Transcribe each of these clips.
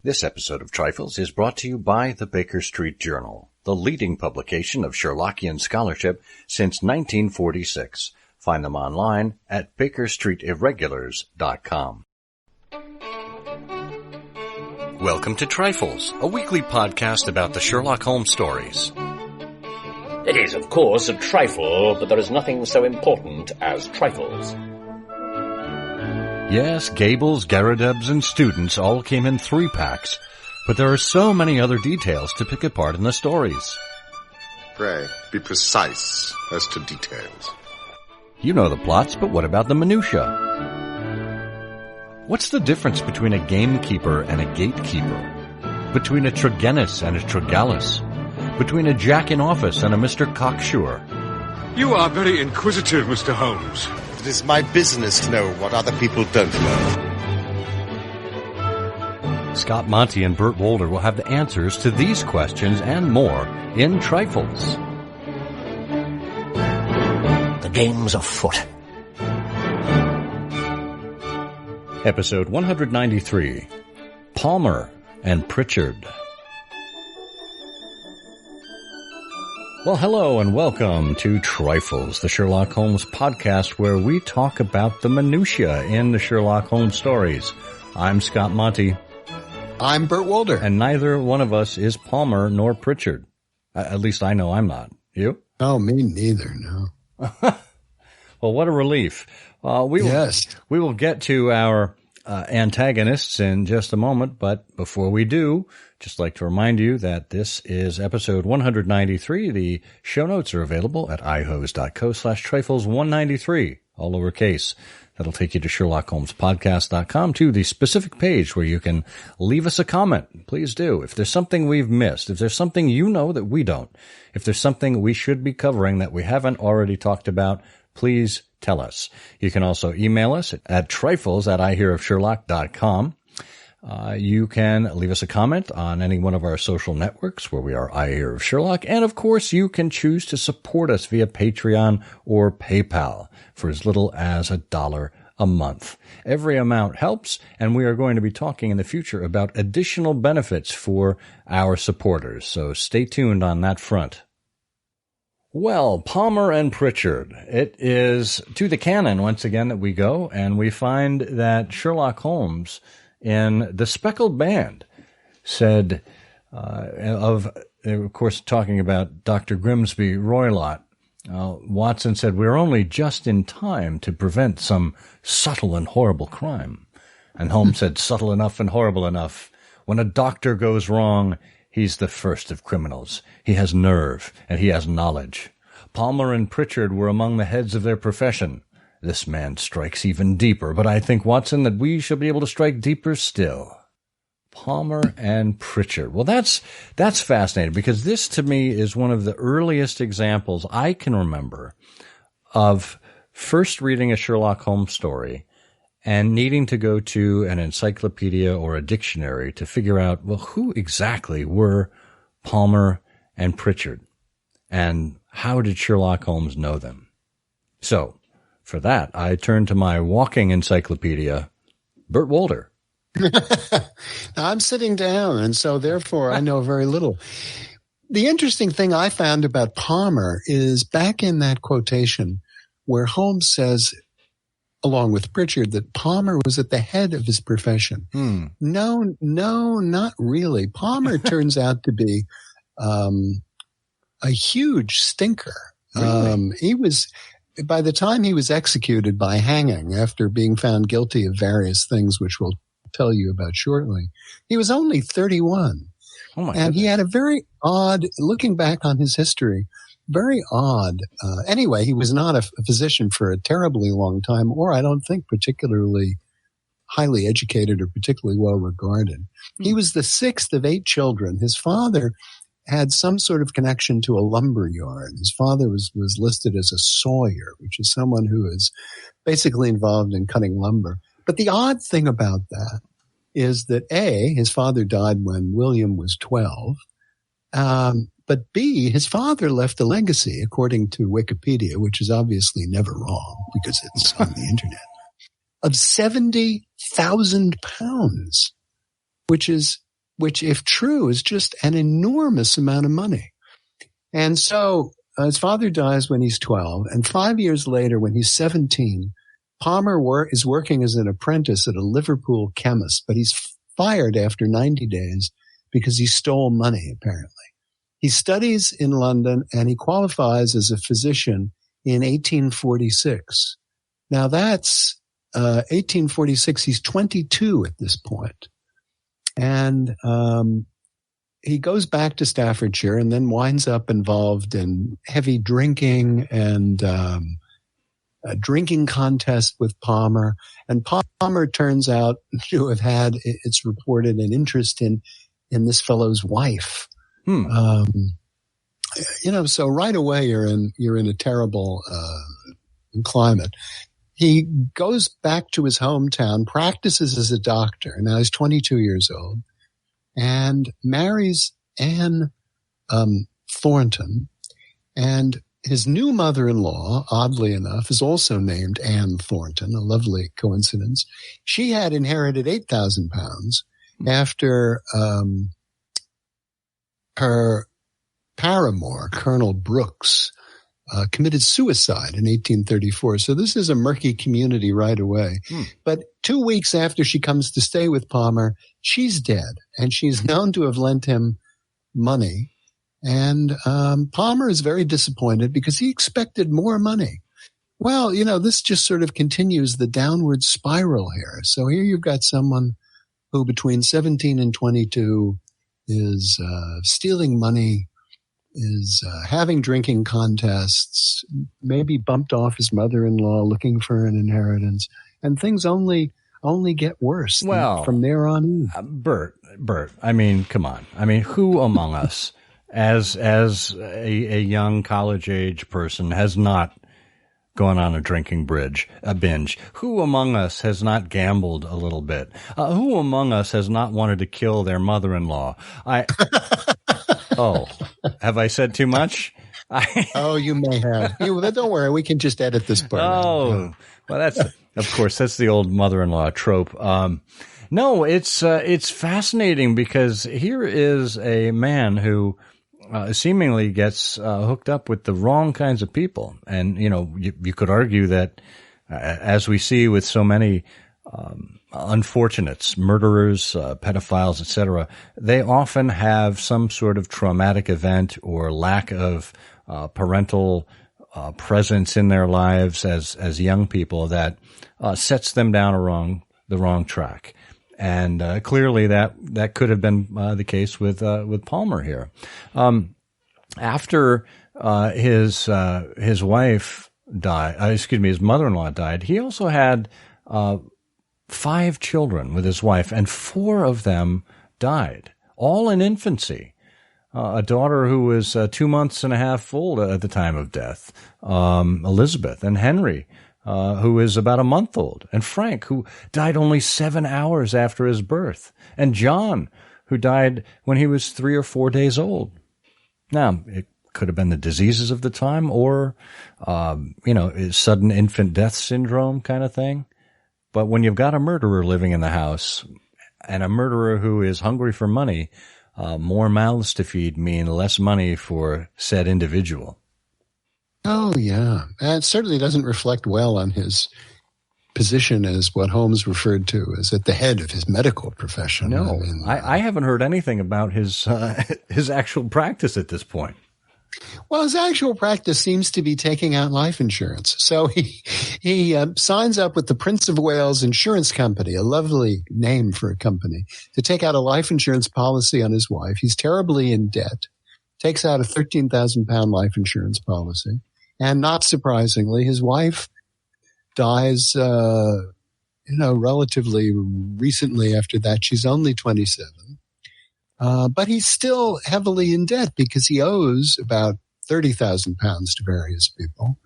This episode of Trifles is brought to you by the Baker Street Journal, the leading publication of Sherlockian scholarship since 1946. Find them online at bakerstreetirregulars.com. Welcome to Trifles, a weekly podcast about the Sherlock Holmes stories. It is, of course, a trifle, but there is nothing so important as trifles. Yes, Gables, Garridebs, and students all came in 3-packs, but there are so many other details to pick apart in the stories. Pray, be precise as to details. You know the plots, but what about the minutiae? What's the difference between a gamekeeper and a gatekeeper? Between a Tregennis and a Tregallis? Between a Jack in office and a Mr. Cocksure? You are very inquisitive, Mr. Holmes. It is my business to know what other people don't know. Scott Monty and Burt Wolder will have the answers to these questions and more in Trifles. The game's afoot. Episode 193, Palmer and Pritchard. Well, hello and welcome to Trifles, the Sherlock Holmes podcast where we talk about the minutiae in the Sherlock Holmes stories. I'm Scott Monty. I'm Burt Wolder. And neither one of us is Palmer nor Pritchard. At least I know I'm not. You? Oh, me neither, no. Well, what a relief. We will get to our antagonists in just a moment, but before we do, just like to remind you that this is episode 193. The show notes are available at ihose.co/trifles193, all lowercase. That'll take you to SherlockHolmesPodcast.com to the specific page where you can leave us a comment. Please do. If there's something we've missed, if there's something you know that we don't, if there's something we should be covering that we haven't already talked about, please tell us. You can also email us at trifles@ihearofsherlock.com. You can leave us a comment on any one of our social networks where we are I Hear of Sherlock. And of course, you can choose to support us via Patreon or PayPal for as little as $1 a month. Every amount helps, and we are going to be talking in the future about additional benefits for our supporters. So stay tuned on that front. Well, Palmer and Pritchard. It is to the canon once again that we go, and we find that Sherlock Holmes in The Speckled Band said, of course, talking about Dr. Grimsby Roylott, Watson said, "We're only just in time to prevent some subtle and horrible crime." And Holmes said, "Subtle enough and horrible enough. When a doctor goes wrong, he's the first of criminals. He has nerve and he has knowledge. Palmer and Pritchard were among the heads of their profession. This man strikes even deeper, but I think, Watson, that we shall be able to strike deeper still." Palmer and Pritchard. Well, that's fascinating because this, to me, is one of the earliest examples I can remember of first reading a Sherlock Holmes story and needing to go to an encyclopedia or a dictionary to figure out, well, who exactly were Palmer and Pritchard, and how did Sherlock Holmes know them? So, for that, I turned to my walking encyclopedia, Burt Wolder. I'm sitting down, and so therefore I know very little. The interesting thing I found about Palmer is back in that quotation where Holmes says, along with Pritchard, that Palmer was at the head of his profession. No, not really. Palmer turns out to be a huge stinker. Really? He was, by the time he was executed by hanging after being found guilty of various things, which we'll tell you about shortly, he was only 31. Oh my and goodness. he had a very odd, looking back on his history, very odd. Anyway, he was not a physician for a terribly long time, or I don't think particularly highly educated or particularly well regarded. He was the 6th of 8 children. His father had some sort of connection to a lumber yard. His father was listed as a sawyer, which is someone who is basically involved in cutting lumber. But the odd thing about that is that A, his father died when William was 12, but B, his father left a legacy, according to Wikipedia, which is obviously never wrong because it's on the internet, of £70,000, which is which, if true, is just an enormous amount of money. And so his father dies when he's 12, and 5 years later, when he's 17, Palmer is working as an apprentice at a Liverpool chemist, but he's fired after 90 days because he stole money, apparently. He studies in London, and he qualifies as a physician in 1846. Now, that's 1846. He's 22 at this point. And he goes back to Staffordshire and then winds up involved in heavy drinking and a drinking contest with Palmer. And Palmer turns out to have had, it's reported, an interest in this fellow's wife. So right away you're in a terrible climate. He goes back to his hometown, practices as a doctor. Now he's 22 years old, and marries Anne Thornton. And his new mother-in-law, oddly enough, is also named Anne Thornton, a lovely coincidence. She had inherited £8,000 after her paramour, Colonel Brooks, committed suicide in 1834. So this is a murky community right away. But 2 weeks after she comes to stay with Palmer, she's dead, and she's known to have lent him money. And Palmer is very disappointed because he expected more money. Well, this just sort of continues the downward spiral here. So here you've got someone who between 17 and 22 is stealing money, is having drinking contests, maybe bumped off his mother-in-law looking for an inheritance, and things only get worse from there on in. Bert, I mean, come on. I mean, who among us, as a young college-age person, has not gone on a drinking binge? Who among us has not gambled a little bit? Who among us has not wanted to kill their mother-in-law? Oh, have I said too much? Oh, you may have. Don't worry, we can just edit this part. Oh, well, that's the old mother-in-law trope. No, it's fascinating because here is a man who seemingly gets hooked up with the wrong kinds of people, and you could argue that, as we see with so many unfortunates, murderers, pedophiles, etc., they often have some sort of traumatic event or lack of parental presence in their lives as young people that sets them down the wrong track. And clearly that could have been the case with Palmer here. After his wife died, his mother-in-law died, he also had 5 children with his wife, and 4 of them died, all in infancy. A daughter who was 2 months and a half old at the time of death, Elizabeth, and Henry, who is about a month old, and Frank, who died only 7 hours after his birth, and John, who died when he was 3 or 4 days old. Now, it could have been the diseases of the time, or sudden infant death syndrome kind of thing. But when you've got a murderer living in the house, and a murderer who is hungry for money, more mouths to feed mean less money for said individual. Oh, yeah. And it certainly doesn't reflect well on his position as what Holmes referred to as at the head of his medical profession. No, I haven't heard anything about his actual practice at this point. Well, his actual practice seems to be taking out life insurance. So he signs up with the Prince of Wales Insurance Company, a lovely name for a company, to take out a life insurance policy on his wife. He's terribly in debt, takes out a £13,000 life insurance policy. And not surprisingly, his wife dies, relatively recently after that. She's only 27. But he's still heavily in debt because he owes about £30,000 to various people,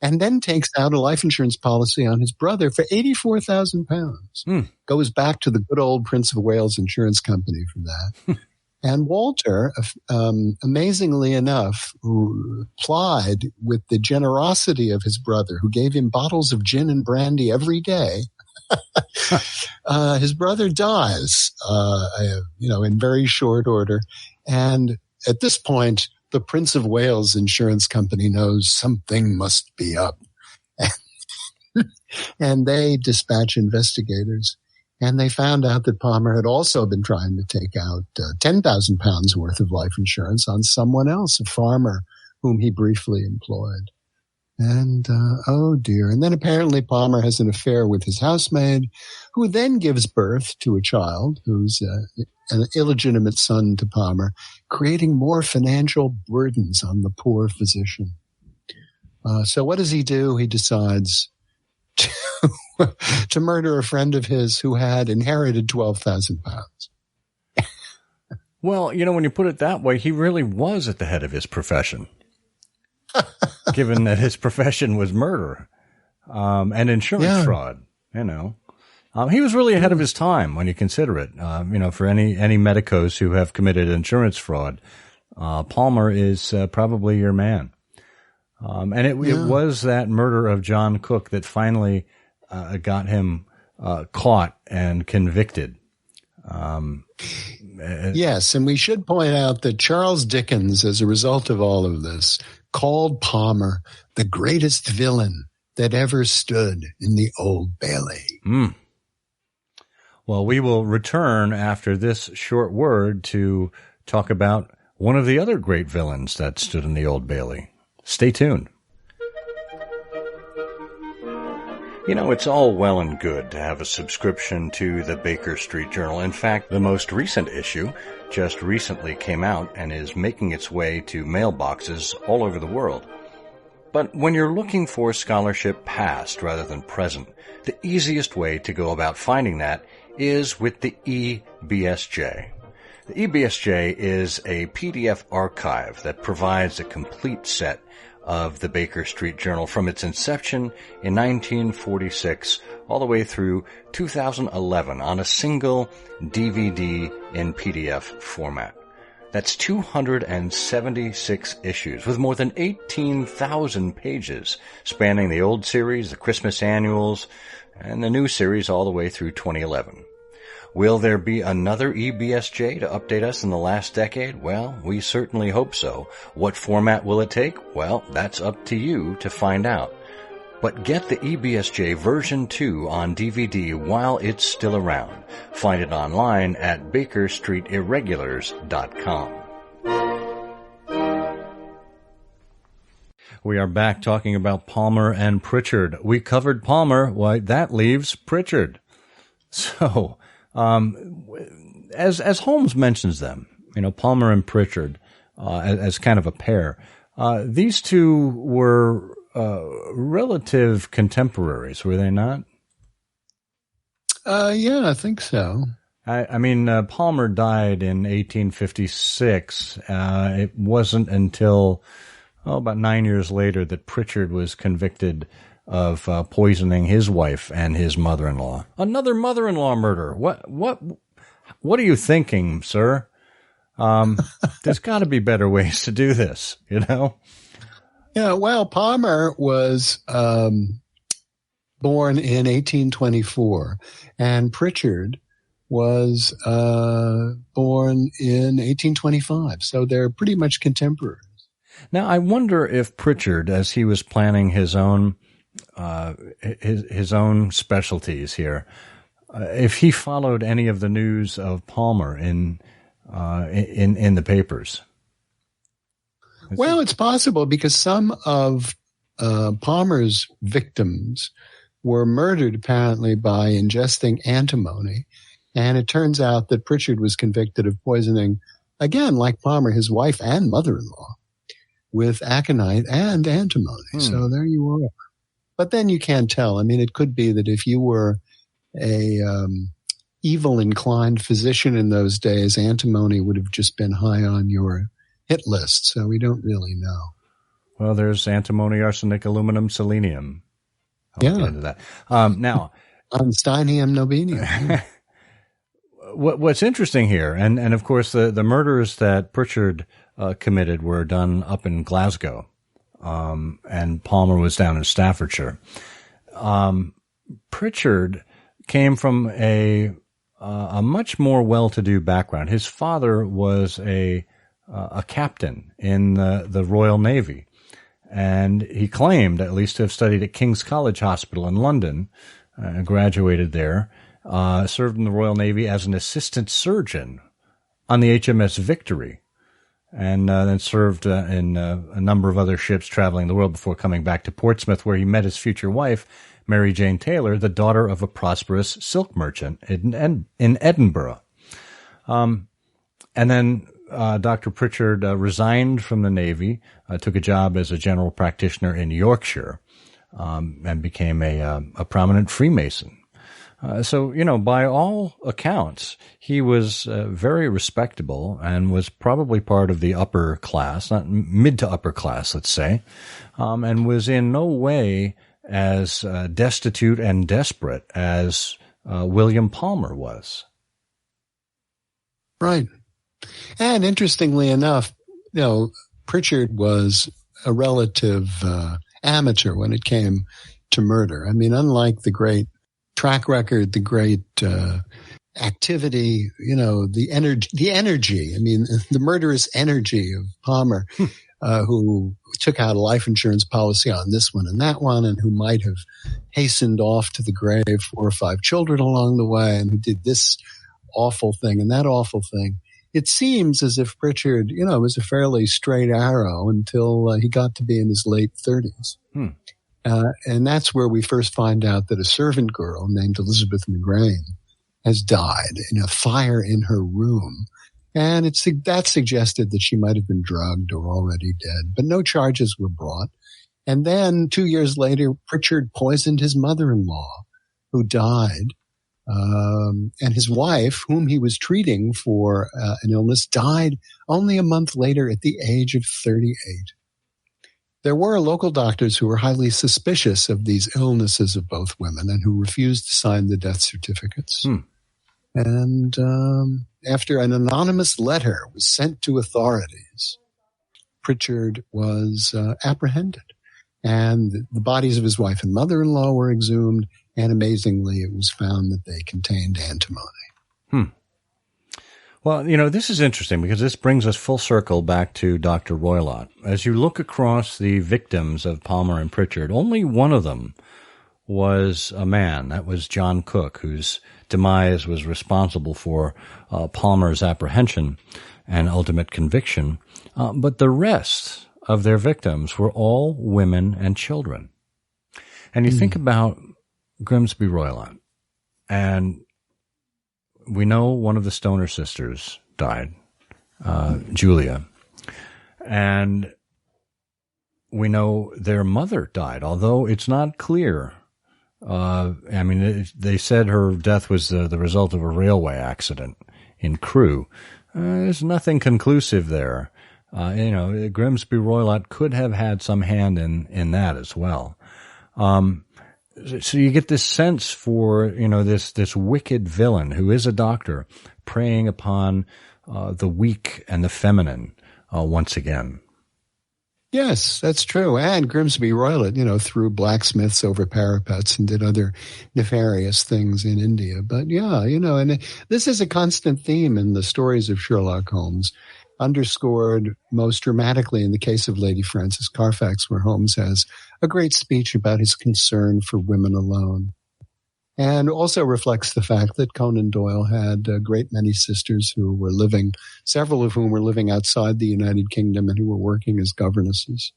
and then takes out a life insurance policy on his brother for £84,000. Goes back to the good old Prince of Wales Insurance Company for that. And Walter, amazingly enough, replied with the generosity of his brother, who gave him bottles of gin and brandy every day. His brother dies, in very short order. And at this point, the Prince of Wales Insurance Company knows something must be up. And they dispatch investigators. And they found out that Palmer had also been trying to take out £10,000 worth of life insurance on someone else, a farmer whom he briefly employed. And, oh dear. And then apparently Palmer has an affair with his housemaid, who then gives birth to a child who's an illegitimate son to Palmer, creating more financial burdens on the poor physician. So what does he do? He decides to murder a friend of his who had inherited £12,000. Well, when you put it that way, he really was at the head of his profession, given that his profession was murder and insurance fraud. He was really ahead of his time when you consider it. For any medicos who have committed insurance fraud, Palmer is probably your man. And it was that murder of John Cook that finally got him caught and convicted. Yes, and we should point out that Charles Dickens, as a result of all of this, called Palmer the greatest villain that ever stood in the Old Bailey. Well, we will return after this short word to talk about one of the other great villains that stood in the Old Bailey. Stay tuned. It's all well and good to have a subscription to the Baker Street Journal. In fact, the most recent issue just recently came out and is making its way to mailboxes all over the world. But when you're looking for scholarship past rather than present, the easiest way to go about finding that is with the eBSJ. The eBSJ is a PDF archive that provides a complete set of the Baker Street Journal from its inception in 1946 all the way through 2011 on a single DVD in PDF format. That's 276 issues with more than 18,000 pages spanning the old series, the Christmas annuals, and the new series all the way through 2011. Will there be another eBSJ to update us in the last decade? Well, we certainly hope so. What format will it take? Well, that's up to you to find out. But get the eBSJ version 2 on DVD while it's still around. Find it online at bakerstreetirregulars.com. We are back talking about Palmer and Pritchard. We covered Palmer. Why, that leaves Pritchard. So, as Holmes mentions them, Palmer and Pritchard, as kind of a pair, these two were relative contemporaries, were they not? Yeah, I think so. I mean, Palmer died in 1856. It wasn't until about 9 years later that Pritchard was convicted of poisoning his wife and his mother-in-law. Another mother-in-law murder. What are you thinking, sir? There's got to be better ways to do this, Yeah, well, Palmer was born in 1824, and Pritchard was born in 1825. So they're pretty much contemporaries. Now, I wonder if Pritchard, as he was planning his own specialties here, if he followed any of the news of Palmer in the papers. Well, it's possible because some of Palmer's victims were murdered apparently by ingesting antimony, and it turns out that Pritchard was convicted of poisoning, again, like Palmer, his wife and mother-in-law, with aconite and antimony. So there you are. But then you can't tell. I mean, it could be that if you were a evil-inclined physician in those days, antimony would have just been high on your hit list. So we don't really know. Well, there's antimony, arsenic, aluminum, selenium. I'll get into that. Now, Einsteinium nobenium. What's interesting here, and of course the murders that Pritchard committed were done up in Glasgow, and Palmer was down in Staffordshire. Pritchard came from a much more well-to-do background. His father was a captain in the Royal Navy, and he claimed at least to have studied at King's College Hospital in London, graduated there, served in the Royal Navy as an assistant surgeon on the HMS Victory, and then served in a number of other ships traveling the world before coming back to Portsmouth, where he met his future wife, Mary Jane Taylor, the daughter of a prosperous silk merchant in Edinburgh. And then Dr. Pritchard resigned from the Navy, took a job as a general practitioner in Yorkshire, and became a prominent Freemason. So, by all accounts, he was very respectable and was probably part of the upper class, not mid to upper class, let's say, and was in no way as destitute and desperate as William Palmer was. Right. And interestingly enough, Pritchard was a relative amateur when it came to murder. I mean, unlike the great track record, the great activity, the energy. I mean, the murderous energy of Palmer, who took out a life insurance policy on this one and that one, and who might have hastened off to the grave 4 or 5 children along the way, and who did this awful thing and that awful thing. It seems as if Pritchard, was a fairly straight arrow until he got to be in his late 30s. And that's where we first find out that a servant girl named Elizabeth McGrain has died in a fire in her room. And that suggested that she might have been drugged or already dead, but no charges were brought. And then 2 years later, Pritchard poisoned his mother-in-law, who died. And his wife, whom he was treating for an illness, died only a month later at the age of 38. There were local doctors who were highly suspicious of these illnesses of both women and who refused to sign the death certificates. And after an anonymous letter was sent to authorities, Pritchard was apprehended. And the bodies of his wife and mother-in-law were exhumed, and amazingly, it was found that they contained antimony. Well, this is interesting because this brings us full circle back to Dr. Roylott. As you look across the victims of Palmer and Pritchard, only one of them was a man. That was John Cook, whose demise was responsible for Palmer's apprehension and ultimate conviction. But the rest of their victims were all women and children. And you think about Grimsby Roylott, and we know one of the Stoner sisters died, Julia, and we know their mother died, although it's not clear. They said her death was the result of a railway accident in Crewe. There's nothing conclusive there. Grimsby Roylott could have had some hand in that as well. So you get this sense for, this wicked villain who is a doctor preying upon the weak and the feminine once again. Yes, that's true. And Grimsby Roylott, threw blacksmiths over parapets and did other nefarious things in India. But and this is a constant theme in the stories of Sherlock Holmes, underscored most dramatically in the case of Lady Frances Carfax, where Holmes has a great speech about his concern for women alone. And also reflects the fact that Conan Doyle had a great many sisters who were living, several of whom were living outside the United Kingdom and who were working as governesses.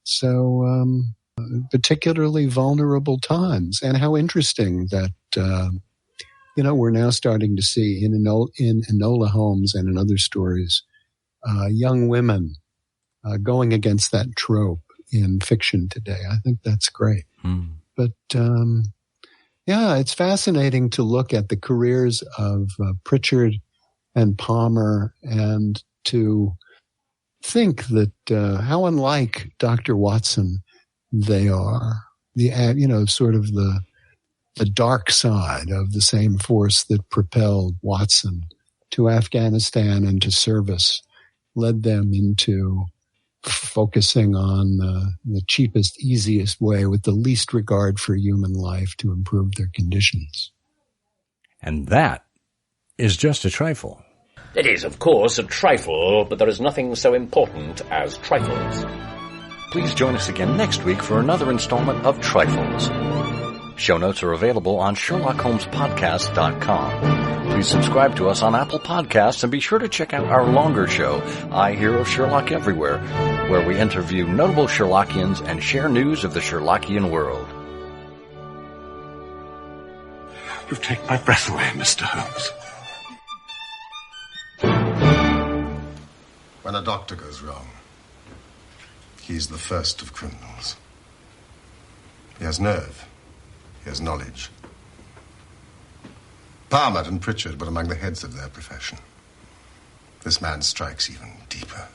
So particularly vulnerable times. And how interesting that, we're now starting to see in Enola Holmes and in other stories, young women going against that trope in fiction today. I think that's great. But it's fascinating to look at the careers of Pritchard and Palmer and to think that how unlike Dr. Watson they are. Sort of the dark side of the same force that propelled Watson to Afghanistan and to service led them into focusing on the cheapest, easiest way with the least regard for human life to improve their conditions. And that is just a trifle. It is, of course, a trifle, but there is nothing so important as trifles. Please join us again next week for another installment of Trifles. Show notes are available on SherlockHolmesPodcast.com. Please subscribe to us on Apple Podcasts and be sure to check out our longer show, I Hear of Sherlock Everywhere, where we interview notable Sherlockians and share news of the Sherlockian world. You've taken my breath away, Mr. Holmes. When a doctor goes wrong, he's the first of criminals. He has nerve. He has knowledge. Palmer and Pritchard were among the heads of their profession. This man strikes even deeper.